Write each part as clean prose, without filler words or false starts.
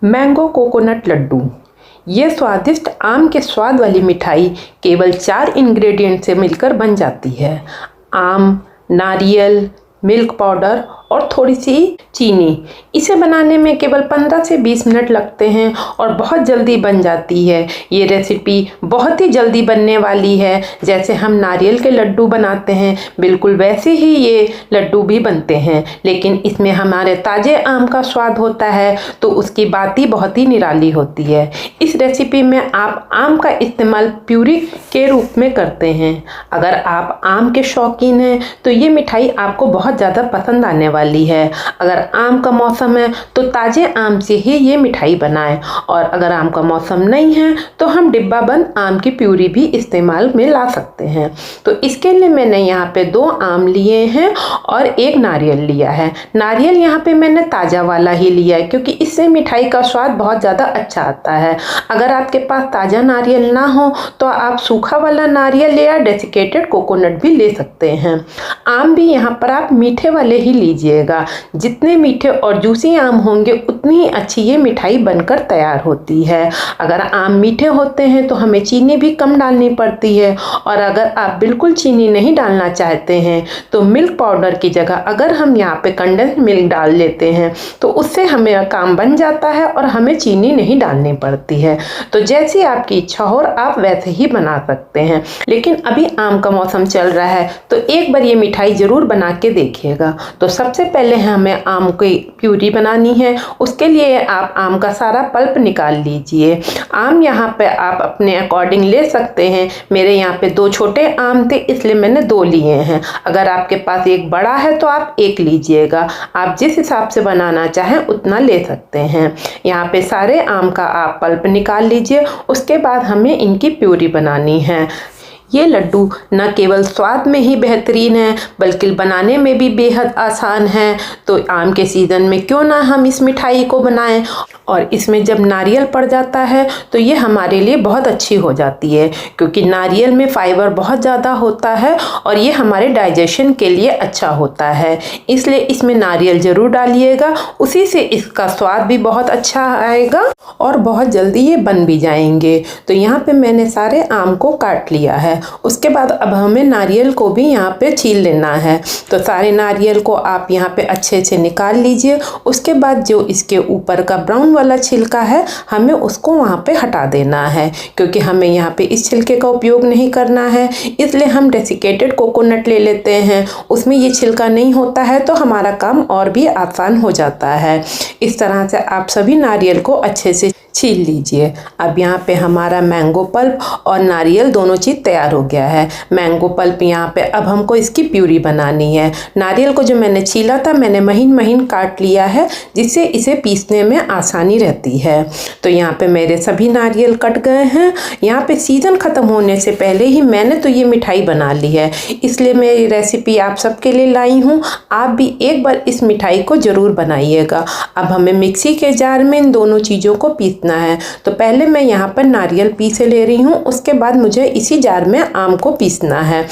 Mango coconut Laddu. ये स्वादिष्ट आम के स्वाद वाली मिठाई केवल 4 इंग्रेडिएंट से मिलकर बन जाती है। आम, नारियल, मिल्क पाउडर और थोड़ी सी चीनी। इसे बनाने में केवल 15 से 20 मिनट लगते हैं और बहुत जल्दी बन जाती है। ये रेसिपी बहुत ही जल्दी बनने वाली है। जैसे हम नारियल के लड्डू बनाते हैं बिल्कुल वैसे ही ये लड्डू भी बनते हैं, लेकिन इसमें हमारे ताज़े आम का स्वाद होता है तो उसकी बात ही बहुत ही निराली होती है। इस रेसिपी में आप आम का इस्तेमाल प्यूरी के रूप में करते हैं। अगर आप आम के शौकीन हैं तो ये मिठाई आपको बहुत ज़्यादा पसंद आने वाली है। अगर आम का मौसम है तो ताज़े आम से ही ये मिठाई बनाएं, और अगर आम का मौसम नहीं है तो हम डिब्बा बंद आम की प्यूरी भी इस्तेमाल में ला सकते हैं। तो इसके लिए मैंने यहाँ पे 2 आम लिए हैं और 1 नारियल लिया है। नारियल यहाँ पे मैंने ताज़ा वाला ही लिया है क्योंकि इससे मिठाई का स्वाद बहुत ज़्यादा अच्छा आता है। अगर आपके पास ताज़ा नारियल ना हो तो आप सूखा वाला नारियल या डेसिकेटेड कोकोनट भी ले सकते हैं। आम भी यहाँ पर आप मीठे वाले ही लीजिएगा। जितने मीठे और जूसी आम होंगे उतनी ही अच्छी ये मिठाई बनकर तैयार होती है। अगर आम मीठे होते हैं तो हमें चीनी भी कम डालनी पड़ती है, और अगर आप बिल्कुल चीनी नहीं डालना चाहते हैं तो मिल्क पाउडर की जगह अगर हम यहाँ पे कंडेंस मिल्क डाल लेते हैं तो उससे हमें काम बन जाता है और हमें चीनी नहीं डालनी पड़ती है। तो जैसी आपकी इच्छा हो आप वैसे ही बना सकते हैं। लेकिन अभी आम का मौसम चल रहा है तो एक बार ये मिठाई ज़रूर बना के देखिएगा। तो सबसे पहले हमें आम की प्यूरी बनानी है। उसके लिए आप आम का सारा पल्प निकाल लीजिए। आम यहाँ पे आप अपने अकॉर्डिंग ले सकते हैं। मेरे यहाँ पे 2 छोटे आम थे इसलिए मैंने 2 लिए हैं। अगर आपके पास एक बड़ा है तो आप 1 लीजिएगा। आप जिस हिसाब से बनाना चाहें उतना ले सकते हैं। यहाँ पे सारे आम का आप पल्प निकाल लीजिए। उसके बाद हमें इनकी प्यूरी बनानी है। ये लड्डू न केवल स्वाद में ही बेहतरीन है बल्कि बनाने में भी बेहद आसान है। तो आम के सीज़न में क्यों ना हम इस मिठाई को बनाएं, और इसमें जब नारियल पड़ जाता है तो ये हमारे लिए बहुत अच्छी हो जाती है क्योंकि नारियल में फाइबर बहुत ज़्यादा होता है और ये हमारे डाइजेशन के लिए अच्छा होता है। इसलिए इसमें नारियल ज़रूर डालिएगा, उसी से इसका स्वाद भी बहुत अच्छा आएगा और बहुत जल्दी ये बन भी जाएंगे। तो यहाँ पे मैंने सारे आम को काट लिया है। उसके बाद अब हमें नारियल को भी यहाँ पे छील लेना है। तो सारे नारियल को आप यहाँ पे अच्छे से निकाल लीजिए। उसके बाद जो इसके ऊपर का ब्राउन वाला छिलका है हमें उसको वहाँ पे हटा देना है, क्योंकि हमें यहाँ पे इस छिलके का उपयोग नहीं करना है। इसलिए हम डेसिकेटेड कोकोनट ले लेते हैं, उसमें ये छिलका नहीं होता है तो हमारा काम और भी आसान हो जाता है। इस तरह से आप सभी नारियल को अच्छे से छील लीजिए। अब यहाँ पे हमारा मैंगो पल्प और नारियल दोनों चीज़ तैयार हो गया है। मैंगो पल्प यहाँ पे अब हमको इसकी प्यूरी बनानी है। नारियल को जो मैंने छीला था मैंने महीन महीन काट लिया है जिससे इसे पीसने में आसानी रहती है। तो यहाँ पे मेरे सभी नारियल कट गए हैं। यहाँ पे सीज़न ख़त्म होने से पहले ही मैंने तो ये मिठाई बना ली है, इसलिए मैं ये रेसिपी आप सबके लिए लाई हूँ। आप भी एक बार इस मिठाई को ज़रूर बनाइएगा। अब हमें मिक्सी के जार में इन दोनों चीज़ों को पीसना है। तो पहले मैं यहाँ पर नारियल पीसे ले रही हूँ, उसके बाद मुझे इसी जार में आम को पीसना है।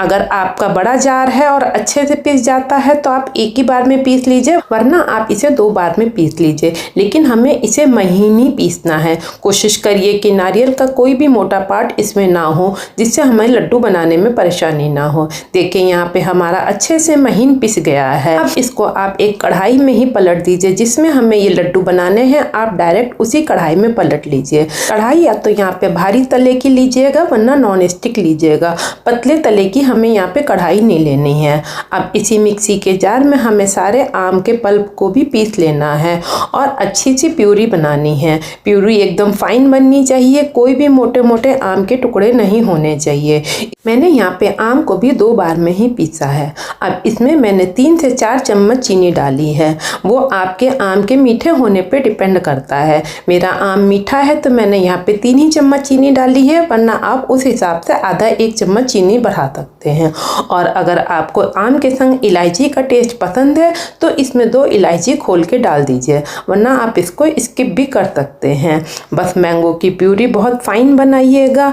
अगर आपका बड़ा जार है और अच्छे से पीस जाता है तो आप एक ही बार में पीस लीजिए, वरना आप इसे 2 बार में पीस लीजिए। लेकिन हमें इसे महीन ही पीसना है। कोशिश करिए कि नारियल का कोई भी मोटा पार्ट इसमें ना हो जिससे हमें लड्डू बनाने में परेशानी ना हो। देखिए यहाँ पे हमारा अच्छे से महीन पिस गया है। अब इसको आप एक कढ़ाई में ही पलट दीजिए। जिसमें हमें ये लड्डू बनाने हैं आप डायरेक्ट उसी कढ़ाई में पलट लीजिए। कढ़ाई या तो यहाँ पे भारी तले की लीजिएगा वरना नॉन स्टिक लीजिएगा। पतले तले की हमें यहाँ पे कढ़ाई नहीं लेनी है। अब इसी मिक्सी के जार में हमें सारे आम के पल्प को भी पीस लेना है और अच्छी सी प्यूरी बनानी है। प्यूरी एकदम फाइन बननी चाहिए, कोई भी मोटे मोटे आम के टुकड़े नहीं होने चाहिए। मैंने यहाँ पे आम को भी 2 बार में ही पीसा है। अब इसमें मैंने 3 से 4 चम्मच चीनी डाली है। वो आपके आम के मीठे होने पे डिपेंड करता है। मेरा आम मीठा है तो मैंने यहाँ पे 3 ही चम्मच चीनी डाली है, वरना आप उस हिसाब से आधा 1 चम्मच चीनी बढ़ा सकते हैं। और अगर आपको आम के संग इलायची का टेस्ट पसंद है तो इसमें 2 इलायची खोल के डाल दीजिए, वरना आप इसको इसको स्किप भी कर सकते हैं। बस मैंगो की प्यूरी बहुत फाइन बनाइएगा।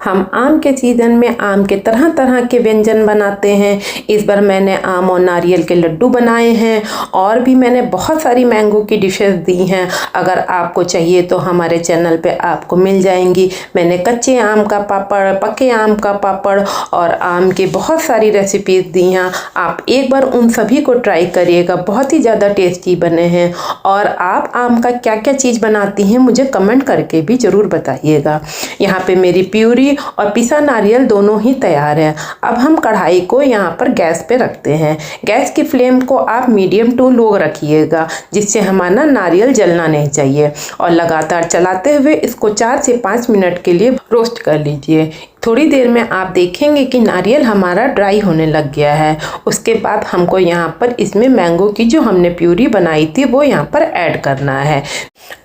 हम आम के सीज़न में आम के तरह तरह के व्यंजन बनाते हैं। इस बार मैंने आम और नारियल के लड्डू बनाए हैं और भी मैंने बहुत सारी मैंगो की डिशेस दी हैं। अगर आपको चाहिए तो हमारे चैनल पे आपको मिल जाएंगी। मैंने कच्चे आम का पापड़, पके आम का पापड़ और आम की बहुत सारी रेसिपीज़ दी हैं। आप एक बार उन सभी को ट्राई करिएगा, बहुत ही ज़्यादा टेस्टी बने हैं। और आप आम का क्या क्या चीज़ बनाती हैं मुझे कमेंट करके भी ज़रूर बताइएगा। यहाँ पे मेरी प्यूरी और पिसा नारियल दोनों ही तैयार है। अब हम कढ़ाई को यहाँ पर गैस पे रखते हैं। गैस की फ्लेम को आप मीडियम टू लो रखिएगा, जिससे हमारा नारियल जलना नहीं चाहिए। और लगातार चलाते हुए इसको 4 से 5 मिनट के लिए रोस्ट कर लीजिए। थोड़ी देर में आप देखेंगे कि नारियल हमारा ड्राई होने लग गया है। उसके बाद हमको यहाँ पर इसमें मैंगो की जो हमने प्यूरी बनाई थी वो यहाँ पर ऐड करना है।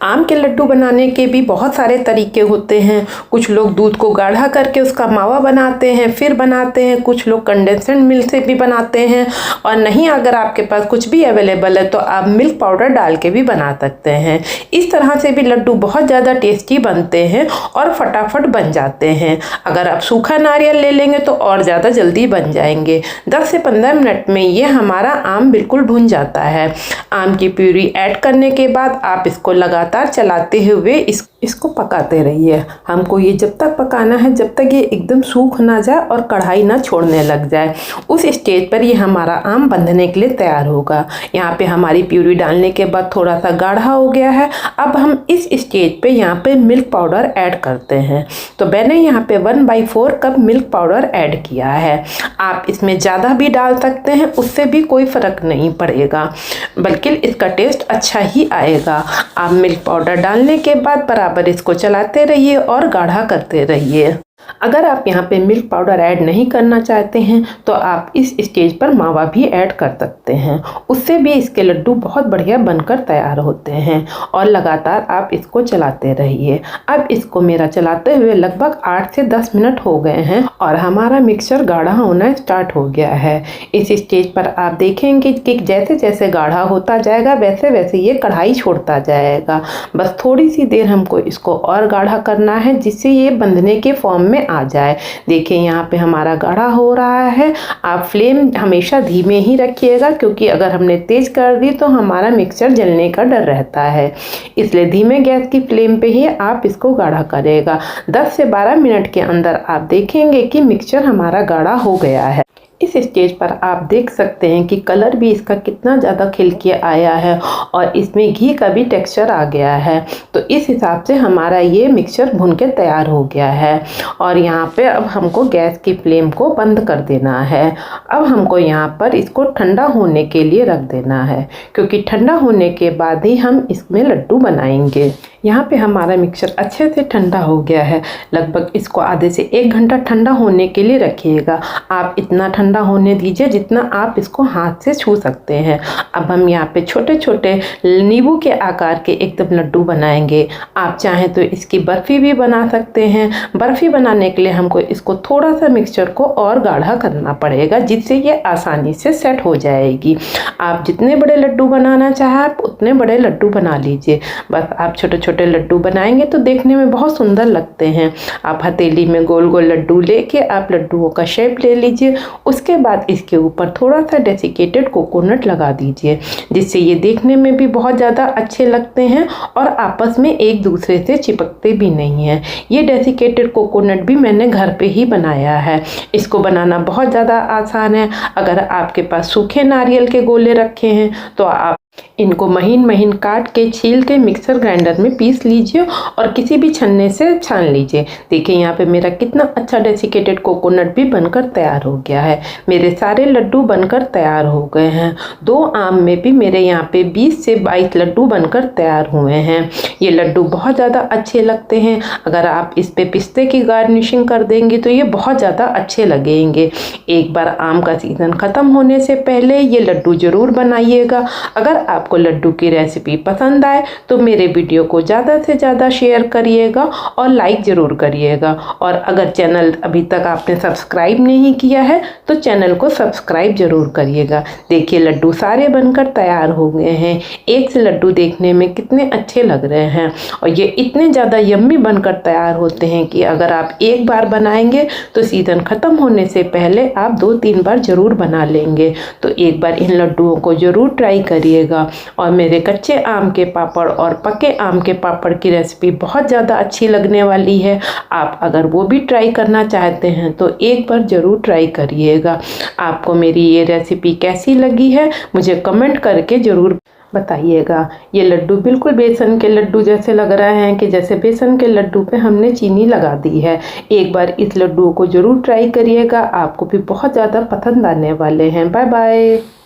आम के लड्डू बनाने के भी बहुत सारे तरीके होते हैं। कुछ लोग दूध को गाढ़ा करके उसका मावा बनाते हैं, फिर बनाते हैं। कुछ लोग कंडेंस्ड मिल्क से भी बनाते हैं। और नहीं, अगर आपके पास कुछ भी अवेलेबल है तो आप मिल्क पाउडर डाल के भी बना सकते हैं। इस तरह से भी लड्डू बहुत ज़्यादा टेस्टी बनते हैं और फटाफट बन जाते हैं। अगर आप सूखा नारियल ले लेंगे तो और ज़्यादा जल्दी बन जाएंगे। 10 से 15 मिनट में ये हमारा आम बिल्कुल भुन जाता है। आम की प्यूरी ऐड करने के बाद आप इसको लगातार चलाते हुए इसको पकाते रहिए। हमको ये जब तक पकाना है जब तक ये एकदम सूख ना जाए और कढ़ाई ना छोड़ने लग जाए। उस स्टेज पर ये हमारा आम बंधने के लिए तैयार होगा। यहाँ पे हमारी प्यूरी डालने के बाद थोड़ा सा गाढ़ा हो गया है। अब हम इस स्टेज पे यहाँ पे मिल्क पाउडर ऐड करते हैं। तो मैंने यहाँ पे 1/4 कप मिल्क पाउडर ऐड किया है। आप इसमें ज़्यादा भी डाल सकते हैं, उससे भी कोई फ़र्क नहीं पड़ेगा, बल्कि इसका टेस्ट अच्छा ही आएगा। आप मिल्क पाउडर डालने के बाद बराबर इसको चलाते रहिए और गाढ़ा करते रहिए। अगर आप यहाँ पे मिल्क पाउडर ऐड नहीं करना चाहते हैं तो आप इस स्टेज पर मावा भी ऐड कर सकते हैं। उससे भी इसके लड्डू बहुत बढ़िया बनकर तैयार होते हैं। और लगातार आप इसको चलाते रहिए। अब इसको मेरा चलाते हुए लगभग 8 से 10 मिनट हो गए हैं और हमारा मिक्सचर गाढ़ा होना स्टार्ट हो गया है। इस स्टेज पर आप देखेंगे कि जैसे जैसे गाढ़ा होता जाएगा वैसे वैसे ये कढ़ाई छोड़ता जाएगा। बस थोड़ी सी देर हमको इसको और गाढ़ा करना है, जिससे ये बंधने के फॉर्म में आ जाए। देखिए यहाँ पे हमारा गाढ़ा हो रहा है। आप फ्लेम हमेशा धीमे ही रखिएगा, क्योंकि अगर हमने तेज कर दी तो हमारा मिक्सचर जलने का डर रहता है। इसलिए धीमे गैस की फ्लेम पे ही आप इसको गाढ़ा करेगा। 10 से 12 मिनट के अंदर आप देखेंगे कि मिक्सचर हमारा गाढ़ा हो गया है। इस स्टेज पर आप देख सकते हैं कि कलर भी इसका कितना ज़्यादा खिल के आया है और इसमें घी का भी टेक्सचर आ गया है। तो इस हिसाब से हमारा ये मिक्सचर भुन के तैयार हो गया है। और यहाँ पे अब हमको गैस की फ्लेम को बंद कर देना है। अब हमको यहाँ पर इसको ठंडा होने के लिए रख देना है, क्योंकि ठंडा होने के बाद ही हम इसमें लड्डू बनाएंगे। यहाँ पे हमारा मिक्सचर अच्छे से ठंडा हो गया है। लगभग इसको आधे से 1 घंटा ठंडा होने के लिए रखिएगा। आप इतना ठंडा होने दीजिए जितना आप इसको हाथ से छू सकते हैं। अब हम यहाँ पे छोटे छोटे नींबू के आकार के एकदम लड्डू बनाएंगे। आप चाहें तो इसकी बर्फ़ी भी बना सकते हैं। बर्फ़ी बनाने के लिए हमको इसको थोड़ा सा मिक्सचर को और गाढ़ा करना पड़ेगा, जिससे ये आसानी से सेट हो जाएगी। आप जितने बड़े लड्डू बनाना चाहें आप उतने बड़े लड्डू बना लीजिए। बस आप छोटे छोटे लड्डू बनाएंगे तो देखने में बहुत सुंदर लगते हैं। आप हथेली में गोल गोल लड्डू लेके आप लड्डुओं का शेप ले लीजिए। उसके बाद इसके ऊपर थोड़ा सा डेसिकेटेड कोकोनट लगा दीजिए, जिससे ये देखने में भी बहुत ज़्यादा अच्छे लगते हैं और आपस में एक दूसरे से चिपकते भी नहीं हैं। ये डेसिकेटेड कोकोनट भी मैंने घर पे ही बनाया है। इसको बनाना बहुत ज़्यादा आसान है। अगर आपके पास सूखे नारियल के गोले रखे हैं तो आप इनको महीन महीन काट के छील के मिक्सर ग्राइंडर में पीस लीजिए और किसी भी छन्ने से छान लीजिए। देखिए यहाँ पे मेरा कितना अच्छा डेसिकेटेड कोकोनट भी बनकर तैयार हो गया है। मेरे सारे लड्डू बनकर तैयार हो गए हैं। 2 आम में भी मेरे यहाँ पे 20 से 22 लड्डू बनकर तैयार हुए हैं। ये लड्डू बहुत ज़्यादा अच्छे लगते हैं। अगर आप इस पे पिस्ते की गार्निशिंग कर देंगे तो ये बहुत ज़्यादा अच्छे लगेंगे। एक बार आम का सीज़न ख़त्म होने से पहले ये लड्डू ज़रूर बनाइएगा। अगर आप आपको लड्डू की रेसिपी पसंद आए तो मेरे वीडियो को ज़्यादा से ज़्यादा शेयर करिएगा और लाइक ज़रूर करिएगा। और अगर चैनल अभी तक आपने सब्सक्राइब नहीं किया है तो चैनल को सब्सक्राइब ज़रूर करिएगा। देखिए लड्डू सारे बनकर तैयार हो गए हैं। एक से लड्डू देखने में कितने अच्छे लग रहे हैं और ये इतने ज़्यादा यम्मी बनकर तैयार होते हैं कि अगर आप एक बार बनाएंगे तो सीज़न ख़त्म होने से पहले आप 2-3 बार ज़रूर बना लेंगे। तो एक बार इन लड्डुओं को ज़रूर ट्राई करिएगा। और मेरे कच्चे आम के पापड़ और पके आम के पापड़ की रेसिपी बहुत ज़्यादा अच्छी लगने वाली है। आप अगर वो भी ट्राई करना चाहते हैं तो एक बार ज़रूर ट्राई करिएगा। आपको मेरी ये रेसिपी कैसी लगी है मुझे कमेंट करके ज़रूर बताइएगा। ये लड्डू बिल्कुल बेसन के लड्डू जैसे लग रहे हैं कि जैसे बेसन के लड्डू पे हमने चीनी लगा दी है। एक बार इस लड्डू को ज़रूर ट्राई करिएगा, आपको भी बहुत ज़्यादा पसंद आने वाले हैं। Bye bye.